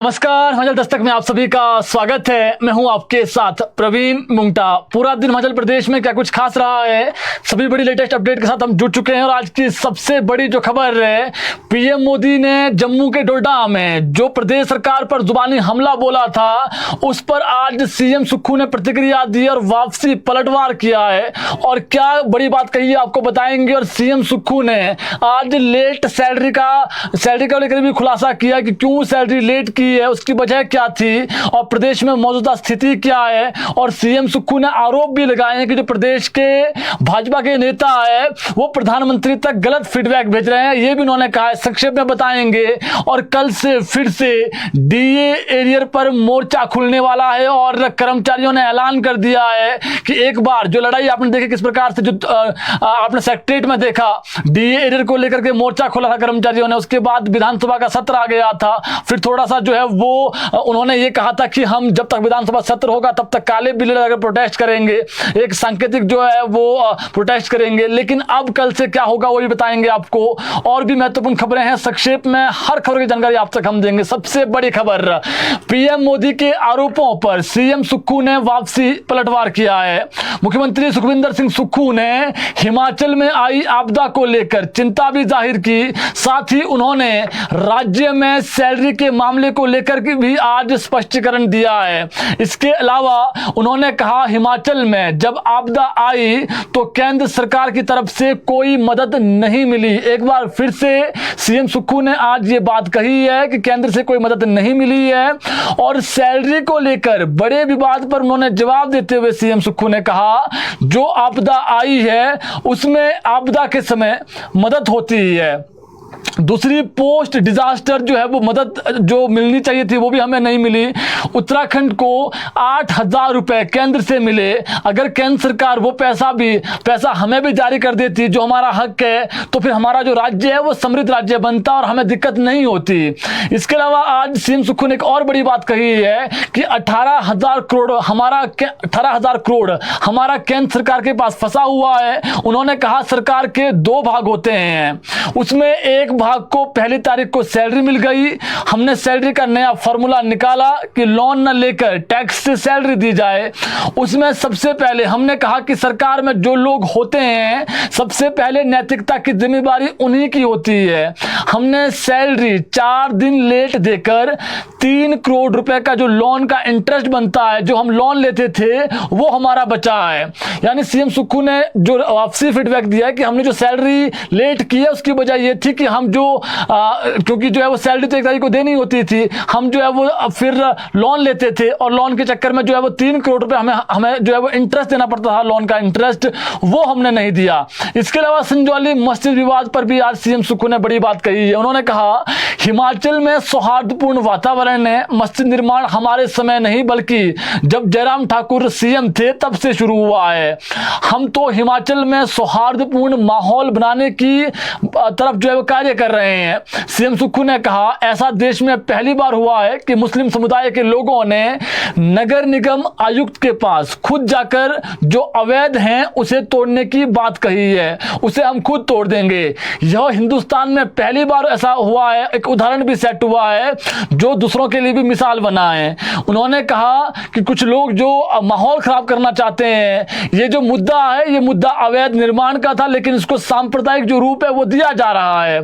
नमस्कार, हिमाचल दस्तक में आप सभी का स्वागत है। मैं हूं आपके साथ प्रवीण मुंगटा। पूरा दिन हिमाचल प्रदेश में क्या कुछ खास रहा है, सभी बड़ी लेटेस्ट अपडेट के साथ हम जुड़ चुके हैं। और आज की सबसे बड़ी जो खबर है, पीएम मोदी ने जम्मू के डोडा में जो प्रदेश सरकार पर जुबानी हमला बोला था, उस पर आज सीएम सुक्खू ने प्रतिक्रिया दी और वापसी पलटवार किया है। और क्या बड़ी बात कही है आपको बताएंगे। और सीएम सुक्खू ने आज लेट सैलरी को लेकर भी खुलासा किया कि क्यों सैलरी लेट की है, उसकी वजह क्या थी और प्रदेश में मौजूदा स्थिति क्या है। और सीएम सुक्खू ने आरोप भी लगाए हैं कि जो प्रदेश के भाजपा के नेता है वो प्रधानमंत्री तक गलत फीडबैक भेज रहे हैं, ये भी उन्होंने कहा है। संक्षेप में बताएंगे। और कल से फिर से डीए एरियर पर मोर्चा खुलने वाला है और कर्मचारियों ने ऐलान कर दिया है कि एक बार जो लड़ाई आपने देखी किस प्रकार से, जो आपने सेक्रेटरीट में देखा, डीए एरियर को लेकर के मोर्चा खोला था कर्मचारियों ने। उसके बाद विधानसभा का सत्र आ गया था। फिर थोड़ा सा जो है वो उन्होंने ये कहा था कि हम जब तक विधानसभा सत्र होगा तब तक काले बिल लगाकर प्रोटेस्ट करेंगे, एक सांकेतिक जो है वो प्रोटेस्ट करेंगे। लेकिन अब कल से क्या होगा वो भी बताएंगे आपको। और भी महत्वपूर्ण खबरें हैं, संक्षेप में हर खबर की जानकारी आप तक हम देंगे। सबसे बड़ी खबर, पीएम मोदी के आरोपों पर सीएम सुक्खू ने वापसी पलटवार किया है। मुख्यमंत्री सुखविंदर सिंह सुक्खू ने हिमाचल में आई आपदा को लेकर चिंता भी जाहिर की। साथ ही उन्होंने राज्य में सैलरी के मामले को लेकर के भी आज स्पष्टीकरण दिया है। इसके अलावा उन्होंने कहा, हिमाचल में जब आपदा आई तो केंद्र सरकार की तरफ से कोई मदद नहीं मिली। एक बार फिर से सीएम सुक्खू ने आज ये बात कही है कि केंद्र से कोई मदद नहीं मिली है। और सैलरी को लेकर बड़े विवाद पर उन्होंने जवाब देते हुए सीएम सुक्खू ने कहा, जो आपदा आई है उसमें आपदा के समय मदद होती है। दूसरी पोस्ट डिजास्टर जो है वो मदद जो मिलनी चाहिए थी वो भी हमें नहीं मिली। उत्तराखंड को 8,000 रुपए केंद्र से मिले। अगर केंद्र सरकार वो पैसा हमें भी जारी कर देती जो हमारा हक है, तो फिर हमारा जो राज्य है वो समृद्ध राज्य बनता और हमें दिक्कत नहीं होती। इसके अलावा आज सीएम सुक्खू ने एक और बड़ी बात कही है कि 18,000 करोड़ हमारा केंद्र सरकार के पास फंसा हुआ है। उन्होंने कहा, सरकार के दो भाग होते हैं, उसमें एक भाग को पहली तारीख को सैलरी मिल गई। हमने सैलरी का नया फॉर्मूला निकाला कि लोन न लेकर टैक्स से सैलरी दी जाए। उसमें सबसे पहले हमने कहा कि सरकार में जो लोग होते हैं सबसे पहले नैतिकता की जिम्मेदारी उन्हीं की होती है। हमने सैलरी 4 दिन लेट देकर 3 करोड़ रुपए का जो लोन का इंटरेस्ट बनता है, जो हम लोन लेते थे, वो हमारा बचा है। यानी सीएम सुक्खू ने जो वापसी फीडबैक दिया है कि हमने जो सैलरी लेट की है उसकी वजह ये थी कि हम जो क्योंकि जो है वो सैलरी तो 1 तारीख को देनी होती थी, हम जो है वो फिर लोन लेते थे और लोन के चक्कर में जो है वो 3 करोड़ रुपए हमें जो है वो इंटरेस्ट देना पड़ता था, लोन का इंटरेस्ट, वो हमने नहीं दिया। इसके अलावा संजौली मस्जिद विवाद पर भी आज सीएम सुक्खू ने बड़ी बात कही है। उन्होंने कहा, हिमाचल में सौहार्दपूर्ण वातावरण है। मस्जिद निर्माण हमारे समय नहीं बल्कि जब जयराम ठाकुर सीएम थे तब से शुरू हुआ है। हम तो हिमाचल में सौहार्दपूर्ण माहौल बनाने की तरफ जो है वो कार्य कर रहे हैं। सीएम सुक्खू ने कहा, ऐसा देश में पहली बार हुआ है कि मुस्लिम समुदाय के लोगों ने नगर निगम आयुक्त के पास खुद जाकर जो अवैध हैं उसे तोड़ने की बात कही है। उसे हम खुद तोड़ देंगे। यह हिंदुस्तान में पहली बार ऐसा हुआ है। एक उदाहरण भी सेट हुआ है जो दूसरों के लिए भी मिसाल बना है। उन्होंने कहा कि कुछ लोग जो माहौल खराब करना चाहते हैं, ये जो मुद्दा है ये मुद्दा अवैध निर्माण का था, लेकिन इसको सांप्रदायिक जो रूप है वो दिया जा रहा है।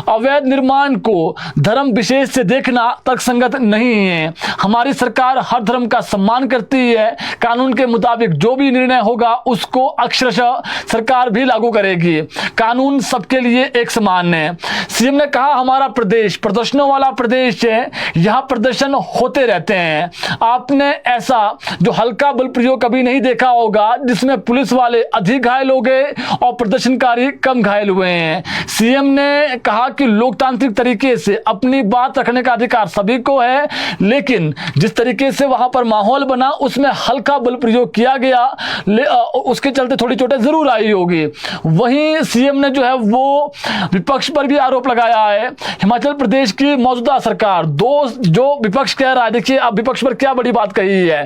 अवैध निर्माण को धर्म विशेष से देखना तर्कसंगत नहीं है। हमारी सरकार हर धर्म का सम्मान करती है। कानून के मुताबिक जो भी निर्णय होगा उसको अक्षरशः सरकार भी लागू करेगी। कानून सबके लिए एक समान है। सीएम ने कहा, हमारा प्रदेश प्रदर्शनों वाला प्रदेश है, यहाँ प्रदर्शन होते रहते हैं। आपने ऐसा जो हल्का बल प्रयोग कभी नहीं देखा होगा जिसमें पुलिस वाले अधिक घायल हो गए और प्रदर्शनकारी कम घायल हुए हैं। सीएम ने कहा कि लोकतांत्रिक तरीके से अपनी बात रखने का अधिकार सभी को है, लेकिन जिस तरीके से वहां पर माहौल बना उसमें हल्का बल प्रयोग किया गया, उसके चलते थोड़ी चोटें जरूर आई होगी। वहीं सीएम ने जो है वो विपक्ष पर भी आरोप लगाया है। हिमाचल प्रदेश की मौजूदा सरकार जो विपक्ष कह रहा है, देखिए अब विपक्ष पर क्या बड़ी बात कही है।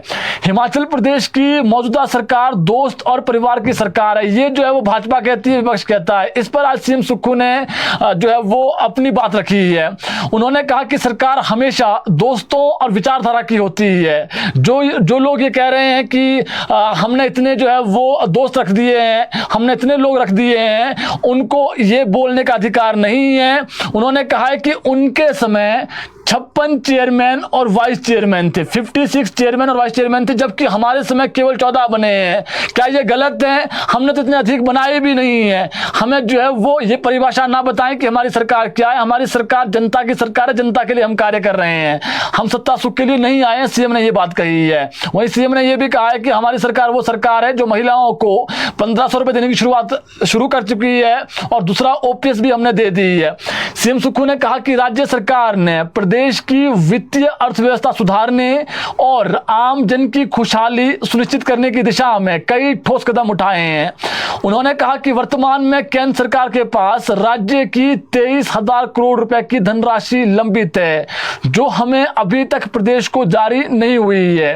हिमाचल प्रदेश की मौजूदा सरकार दोस्त और परिवार की सरकार है, ये जो है वो भाजपा कहती है, विपक्ष कहता है। इस पर आज सीएम सुक्खू ने जो है वो अपनी बात रखी है। उन्होंने कहा कि सरकार हमेशा दोस्तों और विचारधारा की होती है। जो लोग ये कह रहे हैं कि हमने इतने जो है वो दोस्त रख दिए हैं, हमने इतने लोग रख दिए हैं, उनको ये बोलने का अधिकार नहीं है। उन्होंने कहा है कि उनके समय 56 चेयरमैन और वाइस चेयरमैन थे, 56 चेयरमैन और वाइस चेयरमैन थे, जबकि हमारे समय केवल 14 बने हैं। क्या ये गलत है? हमने तो इतने अधिक बनाए भी नहीं है। हमें जो है वो ये परिभाषा ना बताएं कि हमारी सरकार क्या है। हमारी सरकार जनता की सरकार है, जनता के लिए हम कार्य कर रहे हैं, हम सत्ता सुख के लिए नहीं आए हैं। सीएम ने ये बात कही है। वहीं सीएम ने ये भी कहा है कि हमारी सरकार वो सरकार है जो महिलाओं को 1500 रुपए देने की शुरुआत शुरू कर चुकी है, और दूसरा ओपीएस भी हमने दे दी है। सीएम सुक्खू ने कहा कि राज्य सरकार ने प्रदेश की वित्तीय अर्थव्यवस्था सुधारने और आम जन की खुशहाली सुनिश्चित करने की दिशा में कई ठोस कदम उठाए हैं। उन्होंने कहा कि वर्तमान में केंद्र सरकार के पास राज्य की 23,000 करोड़ रुपए की धनराशि लंबित है, जो हमें अभी तक प्रदेश को जारी नहीं हुई है।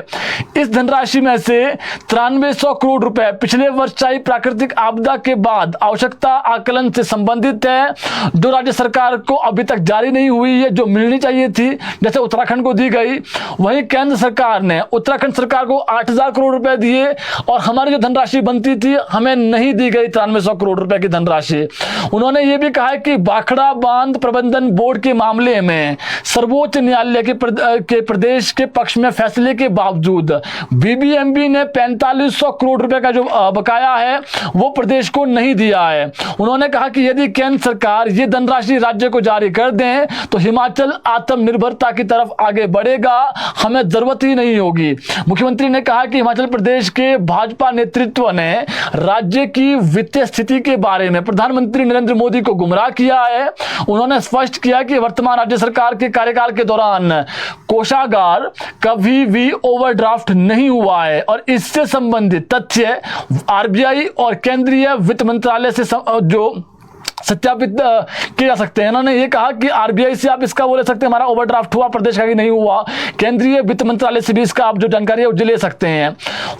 इस धनराशि में से 9300 करोड़ रुपए पिछले वर्ष आई प्राकृतिक आपदा के बाद आवश्यकता आकलन से संबंधित है, जो राज्य सरकार को अभी तक जारी नहीं हुई है, जो मिलनी चाहिए थी, जैसे उत्तराखंड को दी गई। वहीं केंद्र सरकार ने उत्तराखंड सरकार को 8,000 करोड़ रुपए दिए, और हमारी जो धनराशि बनती थी हमें नहीं दी गई 9300 करोड़ रुपए की धनराशि। उन्होंने ये भी कहा है कि भाखड़ा बांध प्रबंधन बोर्ड के मामले में सर्वोच्च न्यायालय के प्रदेश के पक्ष में फैसले के बावजूद बीबीएमबी ने 4500 करोड़ रुपए का जो बकाया है वो प्रदेश को नहीं दिया है। उन्होंने कहा कि यदि केंद्र सरकार ये धनराशि राज्य को जारी कर दें तो हिमाचल आत्मनिर्भरता की तरफ आगे बढ़ेगा, हमें जरूरत ही नहीं होगी। मुख्यमंत्री ने कहा कि हिमाचल प्रदेश के भाजपा नेतृत्व ने राज्य की वित्तीय स्थिति के बारे में प्रधानमंत्री नरेंद्र मोदी को गुमराह किया है। उन्होंने स्पष्ट किया कि वर्तमान राज्य सरकार के कार्यकाल के दौरान कोषागार कभी भी ओवरड्राफ्ट नहीं हुआ है, और इससे संबंधित तथ्य आरबीआई और केंद्रीय वित्त मंत्रालय से जो सत्यापित किए जा सकते हैं। इन्होंने ये कहा कि आरबीआई से आप इसका बोले सकते हैं हमारा ओवरड्राफ्ट हुआ, प्रदेश का भी नहीं हुआ, केंद्रीय वित्त मंत्रालय से भी इसका आप जो जानकारी है वो ले सकते हैं।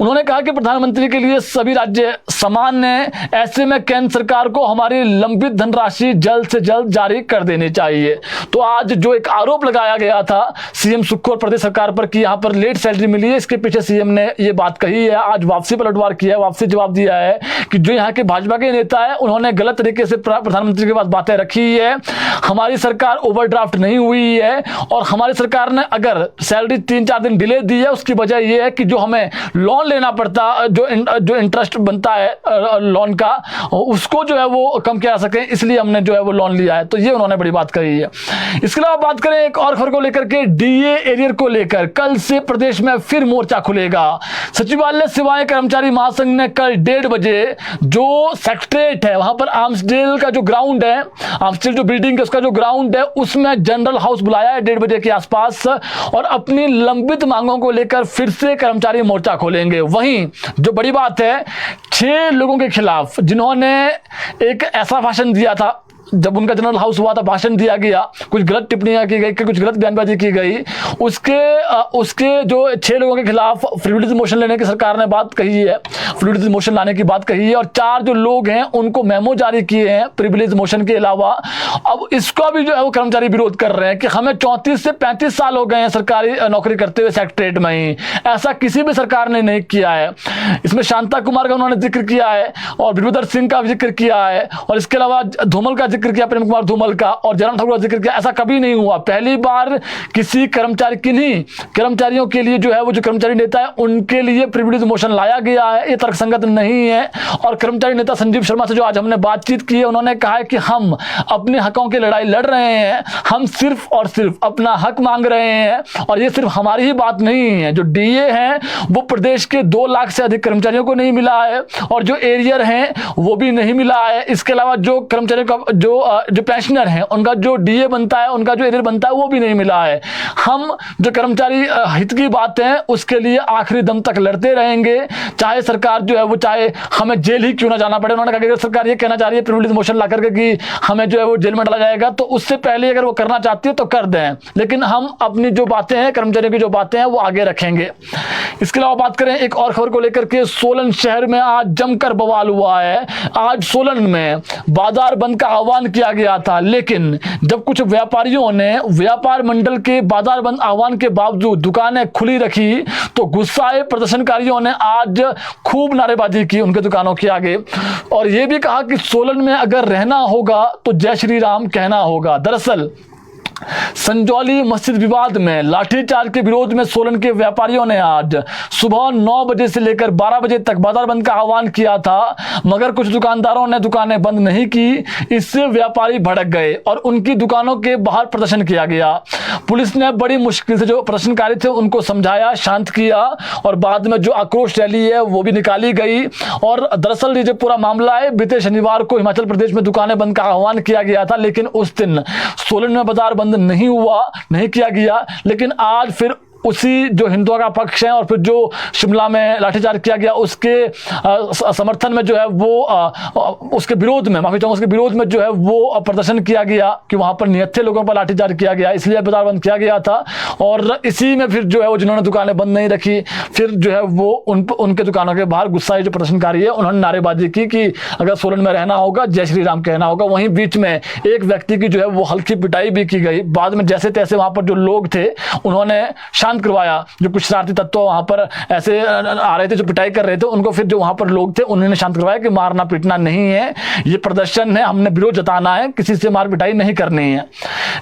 उन्होंने कहा कि प्रधानमंत्री के लिए सभी राज्य समान हैं, ऐसे में केंद्र सरकार को हमारी लंबित धनराशि जल्द से जल्द जारी कर देनी चाहिए। तो आज जो एक आरोप लगाया गया था सीएम सुक्खू और प्रदेश सरकार पर कि यहाँ पर लेट सैलरी मिली है, इसके पीछे सीएम ने ये बात कही है। आज वापसी पलटवार किया है, वापसी जवाब दिया है कि जो यहाँ के भाजपा के नेता है उन्होंने गलत तरीके से प्रधानमंत्री के पास बातें रखी है। हमारी सरकार ओवरड्राफ्ट नहीं हुई है, और हमारी सरकार ने अगर सैलरी 3-4 दिन डिले दी है उसकी वजह यह है कि जो हमें लोन लेना पड़ता, जो इंटरेस्ट बनता है लोन का, उसको जो है वो कम किया जा सके, इसलिए हमने जो है वो लोन लिया है। तो ये उन्होंने बड़ी बात कही है। इसके अलावा बात करें एक और खबर को लेकर के, डीए एरियर को लेकर कल से प्रदेश में फिर मोर्चा खुलेगा। सचिवालय सेवाएं कर्मचारी महासंघ ने कल 1:30 बजे जो सेक्रेटरीट है वहां पर आर्म्सडेल का जो ग्राउंड है, आर्म्सडेल जो बिल्डिंग है उसका जो ग्राउंड है उसमें जनरल हाउस बुलाया है 1:30 बजे के आसपास, और अपनी लंबित मांगों को लेकर फिर से कर्मचारी मोर्चा खोलेंगे। वहीं जो बड़ी बात है, 6 लोगों के खिलाफ जिन्होंने एक ऐसा भाषण दिया था, जब उनका जनरल हाउस हुआ था भाषण दिया गया, कुछ गलत टिप्पणियां की गई, कुछ गलत बयानबाजी की गई, उसके जो 6 लोगों के खिलाफ प्रिविलेज मोशन लेने की सरकार ने बात कही है, प्रिविलेज मोशन लाने की बात कही है, और 4 जो लोग हैं उनको मेमो जारी किए हैं प्रिविलेज मोशन के अलावा। अब इसका भी जो है वो कर्मचारी विरोध कर रहे हैं कि हमें 34 से 35 साल हो गए हैं सरकारी नौकरी करते हुए सेक्रेटरीट में ही, ऐसा किसी भी सरकार ने नहीं किया है। इसमें शांता कुमार का उन्होंने जिक्र किया है, और वीरभद्र सिंह का जिक्र किया है, और इसके अलावा धूमल का जिक्र किया, प्रेम कुमार धूमल का, और जयराम ठाकुर का जिक्र किया। ऐसा कभी नहीं हुआ, पहली बार किसी कर्मचारी, किन्हीं कर्मचारियों के लिए जो है वो जो कर्मचारी नेता है उनके लिए प्रिविलेज मोशन लाया गया है। ये तर्कसंगत नहीं है। और कर्मचारी नेता संजीव शर्मा से जो आज हमने बातचीत की है, उन्होंने कहा है कि हम अपने हकों की लड़ाई लड़ रहे हैं, हम सिर्फ और सिर्फ अपना हक मांग रहे हैं, और ये सिर्फ हमारी ही बात नहीं है। जो डीए है वो प्रदेश के 2 लाख से अधिक कर्मचारियों को नहीं मिला है, और जो एरियर हैं वो भी नहीं मिला है। इसके अलावा जो कर्मचारियों का जो पेंशनर हैं उनका जो डीए बनता है, उनका जो एरियर बनता है वो भी नहीं मिला है। हम जो कर्मचारी हित की बात है उसके लिए आखिरी दम तक लड़ते रहेंगे, चाहे सरकार जो है वो चाहे हमें जेल ही क्यों ना जाना पड़े। उन्होंने कहा कि अगर सरकार ये कहना चाह रही है प्रिविलेज मोशन ला करके कि हमें जो है वो जेल में डाला जाएगा, तो उससे पहले अगर वो करना चाहती है तो कर दें, लेकिन हम अपनी जो बातें हैं, कर्मचारियों की जो बातें हैं वो आगे रखेंगे। इसके अलावा बात करें एक और खबर को लेकर के, सोलन शहर में आज जमकर बवाल हुआ है। आज सोलन में बाजार बंद का हवा आह्वान किया गया था, लेकिन जब कुछ व्यापारियों ने व्यापार मंडल के बाजार बंद आह्वान के बावजूद दुकानें खुली रखी तो गुस्साए प्रदर्शनकारियों ने आज खूब नारेबाजी की उनके दुकानों के आगे और यह भी कहा कि सोलन में अगर रहना होगा तो जय श्री राम कहना होगा। दरअसल संजौली मस्जिद विवाद में लाठीचार्ज के विरोध में सोलन के व्यापारियों ने आज सुबह 9 बजे से लेकर 12 बजे तक बाजार बंद का आह्वान किया था, मगर कुछ दुकानदारों ने दुकानें बंद नहीं की। इससे व्यापारी भड़क गए और उनकी दुकानों के बाहर प्रदर्शन किया गया। पुलिस ने बड़ी मुश्किल से जो प्रदर्शनकारी थे उनको समझाया, शांत किया और बाद में जो आक्रोश रैली है वो भी निकाली गई। और दरअसल ये जो पूरा मामला है, बीते शनिवार को हिमाचल प्रदेश में दुकानें बंद का आह्वान किया गया था, लेकिन उस दिन सोलन में बाजार बंद नहीं किया गया। लेकिन आज फिर उसी जो हिंदुओं का पक्ष है और फिर जो शिमला में लाठीचार्ज किया गया उसके समर्थन में जो है वो उसके विरोध में माफी चाहूंगा उसके विरोध में जो है वो प्रदर्शन किया गया कि वहां पर निहत्थे लोगों पर लाठीचार्ज किया गया, इसलिए बाजार बंद किया गया था। और इसी में फिर जो है वो जिन्होंने दुकानें बंद नहीं रखी, फिर जो है वो उनके दुकानों के बाहर गुस्साए जो प्रदर्शनकारी है उन्होंने नारेबाजी की कि अगर सोलन में रहना होगा जय श्री राम कहना होगा। वहीं बीच में एक व्यक्ति की जो है वो हल्की पिटाई भी की गई। बाद में जैसे तैसे वहां पर जो लोग थे उन्होंने करवाया, जो कुछ शरारती तत्व वहां पर ऐसे आ रहे थे जो पिटाई कर रहे थे उनको फिर जो वहां पर लोग थे उन्होंने शांत करवाया कि मारना पीटना नहीं है, ये प्रदर्शन है, हमने विरोध जताना है, किसी से मार पिटाई नहीं करनी है।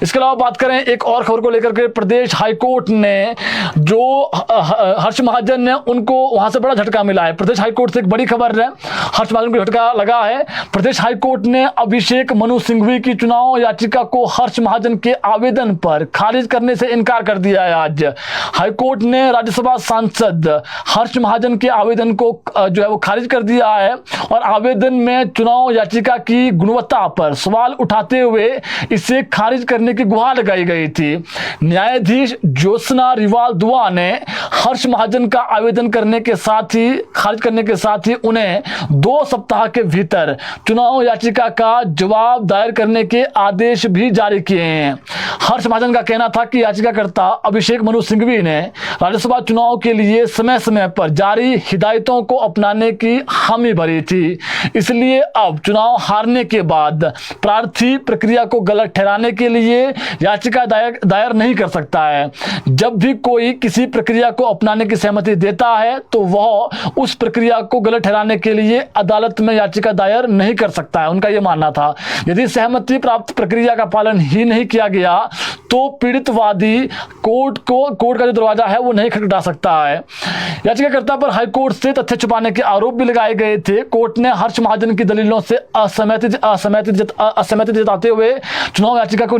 इसके अलावा बात करें एक और खबर को लेकर के, प्रदेश हाईकोर्ट ने जो हर्ष महाजन ने उनको वहां से बड़ा झटका मिला है। प्रदेश हाईकोर्ट से एक बड़ी खबर है, हर्ष महाजन को झटका लगा है। प्रदेश हाईकोर्ट ने अभिषेक मनु सिंघवी की चुनाव याचिका को हर्ष महाजन के आवेदन पर खारिज करने से इनकार कर दिया है। आज हाईकोर्ट ने राज्यसभा सांसद हर्ष महाजन के आवेदन को जो है वो खारिज कर दिया है और आवेदन में चुनाव याचिका की गुणवत्ता पर सवाल उठाते हुए इसे खारिज करने की गुहार लगाई गई थी। न्यायाधीश ज्योत्सना रिवाल दुआ ने हर्ष महाजन का आवेदन खारिज करने के साथ ही उन्हें 2 सप्ताह के भीतर चुनाव याचिका का जवाब दायर करने के आदेश भी जारी किए हैं। हर्ष महाजन का कहना था कि याचिकाकर्ता अभिषेक मनु सिंघवी ने राज्यसभा चुनाव के लिए समय समय पर जारी हिदायतों को अपनाने की हामी भरी थी, इसलिए अब चुनाव हारने के बाद प्रार्थी प्रक्रिया को गलत ठहराने के लिए याचिका दायर नहीं कर सकता है। जब भी कोई किसी प्रक्रिया को अपनाने की सहमति देता है तो वह उस प्रक्रिया को गलत ठहराने के लिए अदालत में याचिका दायर नहीं कर सकता है, उनका यह मानना था। यदि सहमति प्राप्त प्रक्रिया का पालन ही नहीं किया गया तो पीड़ितवादी कोर्ट का जो दरवाजा है वो नहीं खटखटा सकता है। याचिकाकर्ता पर हाईकोर्ट से तथ्य छुपाने के आरोप भी लगाए गए थे। कोर्ट ने हर्ष महाजन की दलीलों से असहमति जताते हुए चुनाव याचिका को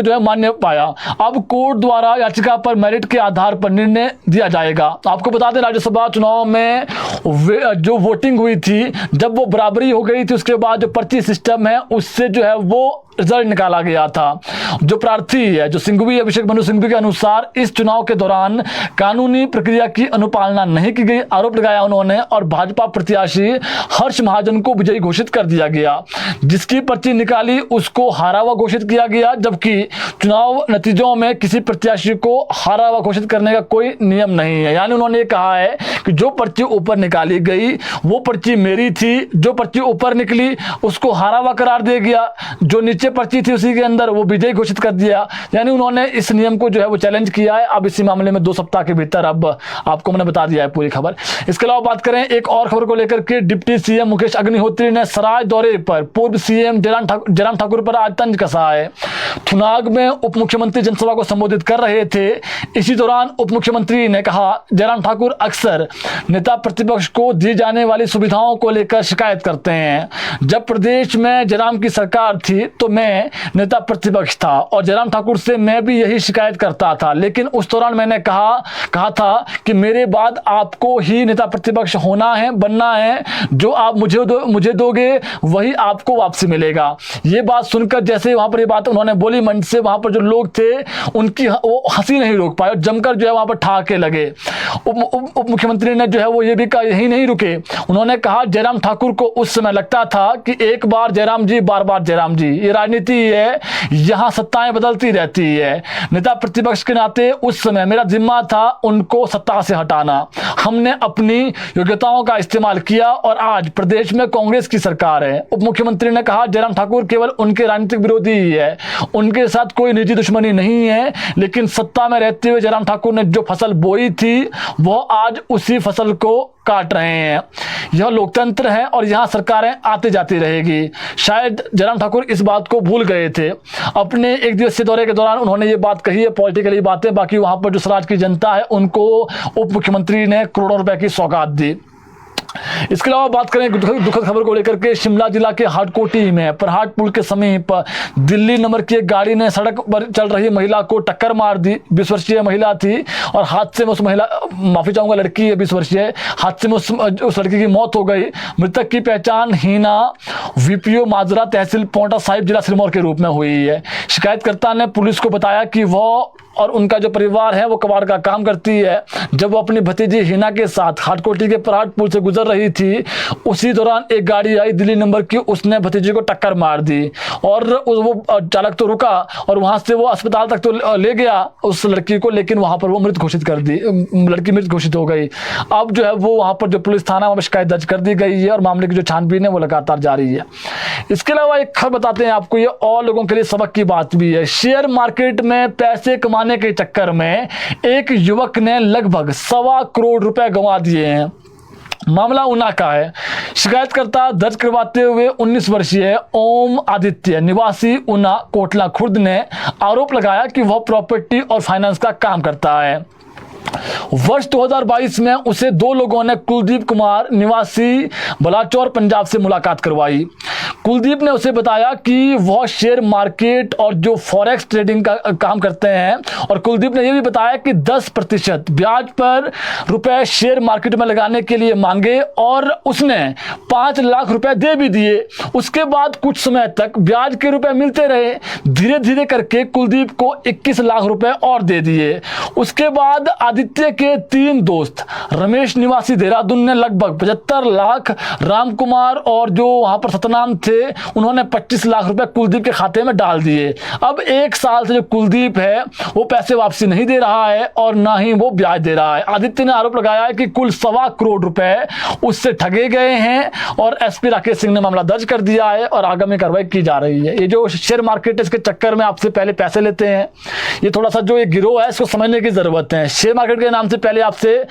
जो है मान्य पाया। अब कोर्ट द्वारा याचिका पर मेरिट के आधार पर निर्णय दिया जाएगा। आपको बता दें, राज्यसभा चुनाव में जो वोटिंग हुई थी, जब वो बराबरी हो गई थी उसके बाद जो पर्ची सिस्टम है उससे जो है वो रिजल्ट निकाला गया था। जो प्रार्थी है जो सिंघवी अभिषेक मनु सिंघवी के अनुसार इस चुनाव के दौरान कानूनी प्रक्रिया की अनुपालना नहीं की गई आरोप लगाया उन्होंने और भाजपा प्रत्याशी हर्ष महाजन को विजयी घोषित कर दिया गया। जिसकी पर्ची निकाली उसको हारा हुआ घोषित किया गया, जबकि चुनाव नतीजों में किसी प्रत्याशी को हारा हुआ घोषित करने का कोई नियम नहीं है। यानी उन्होंने ये कहा है कि जो पर्ची ऊपर निकाली गई वो पर्ची मेरी थी, जो पर्ची ऊपर निकली उसको हारा हुआ करार दिया गया, जो नीचे पर्ची थी उसी के अंदर वो विजयी घोषित कर दिया। यानी उन्होंने इस नियम को जो है वो चैलेंज किया है। अब इसी मामले में 2 सप्ताह के भीतर अब आपको मैंने बता दिया है पूरी खबर। इसके अलावा बात करें एक और खबर को लेकर के, डिप्टी सीएम मुकेश अग्निहोत्री ने सराय दौरे पर पूर्व सीएम जयराम ठाकुर पर आज तंज कसा है। थुनाग में उप मुख्यमंत्री जनसभा को संबोधित कर रहे थे। इसी दौरान उप मुख्यमंत्री ने कहा, जयराम ठाकुर अक्सर नेता प्रतिपक्ष को दी जाने वाली सुविधाओं को लेकर शिकायत करते हैं। जब प्रदेश में जयराम की सरकार थी तो मैं नेता प्रतिपक्ष था और जयराम ठाकुर से मैं भी यही शिकायत करता था, लेकिन उस दौरान मैंने कहा था कि मेरे बाद आपको ही नेता प्रतिपक्ष होना है, बनना है, जो आप मुझे दोगे वही आपको वापसी मिलेगा। ये बात सुनकर जैसे वहां पर ये बात उन्होंने बोली, मंच से वहां पर जो लोग थे उनकी वो हंसी नहीं रोक पाए और जमकर जो है वहां पर ठहाके लगे। उप मुख्यमंत्री ने जो है वो ये भी कहा, यही नहीं रुके, उन्होंने कहा जयराम ठाकुर को उस समय लगता था कि एक बार जयराम जी बार बार जयराम जी, ये राजनीति है, यहां सत्ताएं बदलती रहती है। नेता प्रतिपक्ष के नाते उस समय मेरा जिम्मा था उनको सत्ता से हटाना। हमने अपनी योग्यताओं का इस्तेमाल किया और आज प्रदेश में कांग्रेस की सरकार है। उप मुख्यमंत्री ने कहा जयराम ठाकुर केवल उनके राजनीतिक विरोधी ही है, उनके साथ कोई निजी दुश्मनी नहीं है, लेकिन सत्ता में रहते हुए जयराम ठाकुर ने जो फसल बोई थी वह आज उसी फसल को काट रहे हैं। यह लोकतंत्र है और यहाँ सरकारें आती जाती रहेगी। शायद जयराम ठाकुर इस बात को भूल गए थे। अपने एक दिवसीय दौरे के दौरान उन्होंने ये बात कही है, पॉलिटिकली बातें, बाकी वहाँ पर जो स्वराज की जनता है उनको उप मुख्यमंत्री ने करोड़ों रुपए की सौगात दी। इसके अलावा बात करें दुखद खबर को लेकर के, शिमला जिला के हाटकोटी में प्रहाट पुल के समीप दिल्ली नंबर की एक गाड़ी ने सड़क पर चल रही महिला को टक्कर मार दी। 20 वर्षीय महिला थी और हादसे में उस महिला, माफी चाहूंगा, लड़की है 20 वर्षीय, हादसे में उस लड़की की मौत हो गई। मृतक की पहचान हीना वीपीओ माजरा तहसील पोंटा साहिब जिला सिरमौर के रूप में हुई है। शिकायतकर्ता ने पुलिस को बताया कि वह और उनका जो परिवार है वो कबाड़ का काम करती है। जब वो अपनी भतीजी हिना के साथ हाटकोटी के प्रहाट पुल से गुजर रही थी, उसी दौरान एक गाड़ी आई दिल्ली नंबर की, उसने भतीजी को टक्कर मार दी और वो चालक तो रुका और वहां से वो अस्पताल तक तो ले गया उस लड़की को, लेकिन वहां पर वो मृत घोषित कर दी, लड़की मृत घोषित हो गई। अब जो है वो वहां पर जो पुलिस थाना वहां पर शिकायत दर्ज कर दी गई है और मामले की जो छानबीन है वो लगातार जारी है। इसके अलावा एक खबर बताते हैं आपको, ये और लोगों के लिए सबक की बात भी है। शेयर मार्केट में पैसे कमाने के चक्कर में एक युवक ने लगभग 1.25 करोड़ रुपए गंवा दिए हैं। मामला ऊना का है। शिकायतकर्ता दर्ज करवाते हुए 19 वर्षीय ओम आदित्य निवासी ऊना कोटला खुर्द ने आरोप लगाया कि वह प्रॉपर्टी और फाइनेंस का काम करता है। वर्ष 2022 में उसे 2 लोगों ने कुलदीप कुमार निवासी बलाचौर पंजाब से मुलाकात करवाई। कुलदीप ने उसे बताया कि वह शेयर मार्केट और जो फॉरेक्स ट्रेडिंग का काम करते हैं और कुलदीप ने यह भी बताया कि 10% ब्याज पर रुपए शेयर मार्केट में लगाने के लिए मांगे और उसने 5 लाख रुपए दे भी दिए। उसके बाद कुछ समय तक ब्याज के रुपए मिलते रहे, धीरे धीरे करके कुलदीप को 21 लाख रुपए और दे दिए। उसके बाद आदित्य के 3 दोस्त रमेश निवासी देहरादून ने लगभग 75 लाख, राम कुमार और जो वहां पर सतनाम थे उन्होंने 25 लाख रुपए कुलदीप के खाते में डाल दिए। अब 1 साल से जो कुलदीप है वो पैसे वापसी नहीं दे रहा है और ना ही वो ब्याज दे रहा है। आदित्य ने आरोप लगाया है कि कुल 1.25 करोड़ रुपए उससे ठगे गए हैं और एसपी राकेश सिंह ने मामला दर्ज कर दिया है और आगामी कार्रवाई की जा रही है। ये जो शेयर मार्केट इसके चक्कर में आपसे पहले पैसे लेते हैं, ये थोड़ा सा जो ये गिरोह है इसको समझने की जरूरत है। शेयर मार्केट के नाम से पहले आपसे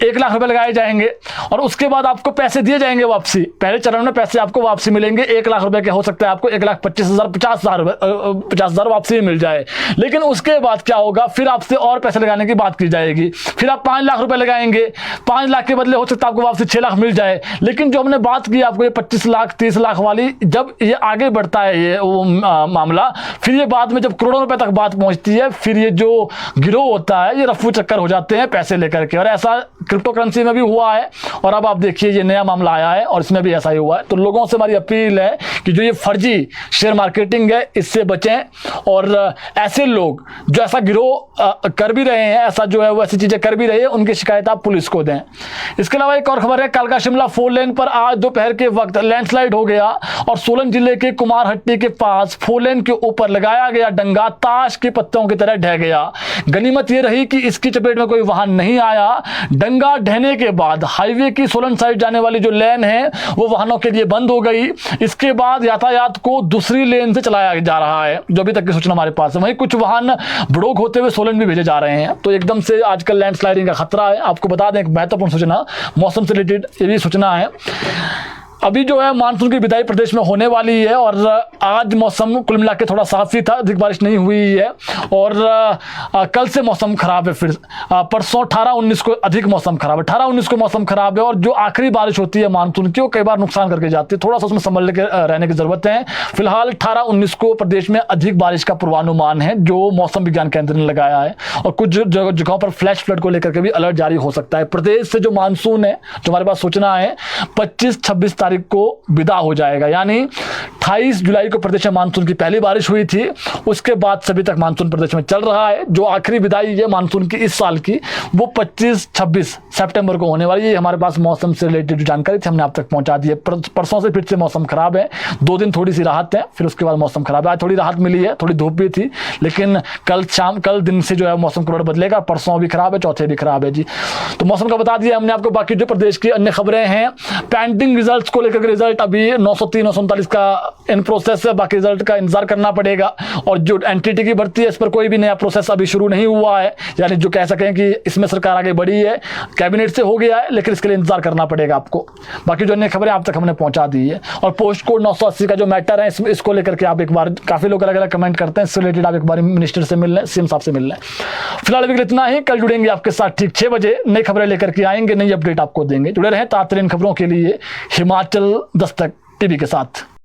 1 लाख रुपए लगाए जाएंगे और उसके बाद आपको पैसे दिए जाएंगे वापसी। पहले चरण में पैसे आपको वापसी मिलेंगे, 1 लाख रुपए के हो सकता है आपको 1,25,000 50,000 वापसी मिल जाए। लेकिन उसके बाद क्या होगा, फिर आपसे और पैसे लगाने की बात की जाएगी। फिर आप 5 लाख रुपए लगाएंगे, 5 लाख के बदले हो सकता है आपको वापसी 6 लाख मिल जाए। लेकिन जो हमने बात की आपको ये 25 लाख 30 लाख वाली, जब ये आगे बढ़ता है ये वो मामला, फिर ये बाद में जब करोड़ों रुपए तक बात पहुंचती है, फिर ये जो गिरोह होता है ये रफू चक्कर हो जाते हैं पैसे लेकर के। और ऐसा क्रिप्टो करेंसी में भी हुआ है और अब आप देखिए ये नया मामला आया है और इसमें भी ऐसा ही हुआ है। तो लोगों से हमारी अपील है कि जो ये फर्जी शेयर मार्केटिंग है इससे बचें और ऐसे लोग जो ऐसा गिरोह कर भी रहे हैं, ऐसा जो है वो ऐसी चीजें कर भी रहे हैं, उनकी शिकायत आप पुलिस को दें। इसके अलावा एक और खबर है, कालका शिमला 4 लेन पर आज दोपहर के वक्त लैंडस्लाइड हो गया और सोलन जिले के कुमारहट्टी के पास 4 लेन के ऊपर लगाया गया डंगा ताश के पत्तों की तरह ढह गया। गनीमत यह रही कि इसकी चपेट में कोई वाहन नहीं आया। डंगा ढहने के बाद हाईवे की सोलन साइड जाने वाली जो लेन है वो वाहनों के लिए बंद हो गई। इसके बाद यातायात को दूसरी लेन से चलाया जा रहा है, जो अभी तक की सूचना हमारे पास है। वहीं कुछ वाहन बड़ोग होते हुए सोलन भी भेजे जा रहे हैं। तो एकदम से आजकल लैंडस्लाइडिंग का खतरा है। आपको बता दें एक महत्वपूर्ण सूचना मौसम से रिलेटेड ये भी सूचना है, अभी जो है मानसून की विदाई प्रदेश में होने वाली है और आज मौसम कुल मिला के थोड़ा साफ ही था, अधिक बारिश नहीं हुई है और कल से मौसम खराब है। फिर परसों 18-19 को अधिक मौसम खराब है, 18-19 को मौसम खराब है और जो आखिरी बारिश होती है मानसून की वो कई बार नुकसान करके जाती है। थोड़ा सा उसमें संभल के रहने की जरूरत है। फिलहाल 18-19 को प्रदेश में अधिक बारिश का पूर्वानुमान है जो मौसम विज्ञान केंद्र ने लगाया है और कुछ जगहों पर फ्लैश फ्लड को लेकर के भी अलर्ट जारी हो सकता है। प्रदेश से जो मानसून है, जो हमारे पास सूचना है 25-26 तारीख को विदा हो जाएगा। यानी 28 जुलाई को प्रदेश में मानसून की पहली बारिश हुई थी, उसके बाद सभी तक मानसून प्रदेश में चल रहा है। जो आखिरी विदाई है मानसून की इस साल की वो 25-26 सितंबर को होने वाली है। हमारे पास मौसम से रिलेटेड जो जानकारी थी हमने आप तक पहुंचा दी है। परसों से फिर से मौसम खराब है, 2 दिन थोड़ी सी राहत है, फिर उसके बाद मौसम खराब है। आज थोड़ी राहत मिली है, थोड़ी धूप भी थी, लेकिन कल दिन से जो है मौसम करोड़ बदलेगा। परसों भी खराब है, चौथे भी खराब है जी। तो मौसम का बता दिया हमने आपको। बाकी जो प्रदेश की अन्य खबरें हैं, पेंडिंग रिजल्ट्स को लेकर रिजल्ट अभी 903-939 का इन प्रोसेस है, बाकी रिजल्ट का इंतजार करना पड़ेगा। और जो एनटीटी की भर्ती है इस पर कोई भी नया प्रोसेस अभी शुरू नहीं हुआ है, यानी जो कह सकें कि इसमें सरकार आगे बढ़ी है, कैबिनेट से हो गया है, लेकिन इसके लिए इंतजार करना पड़ेगा आपको। बाकी जो अन्य खबरें आप तक हमने पहुंचा दी है। और पोस्ट कोड 980 का जो मैटर है इसको लेकर के आप एक बार, काफी लोग अलग अलग कमेंट करते हैं, इससे रिलेटेड आप एक बार मिनिस्टर से मिल लें, सीएम साहब से मिल लें। फिलहाल अभी इतना ही, कल जुड़ेंगे आपके साथ ठीक 6 बजे, नई खबरें लेकर के आएंगे, नई अपडेट आपको देंगे। जुड़े रहें ताज़ा तरीन खबरों के लिए हिमाचल दस्तक टीवी के साथ।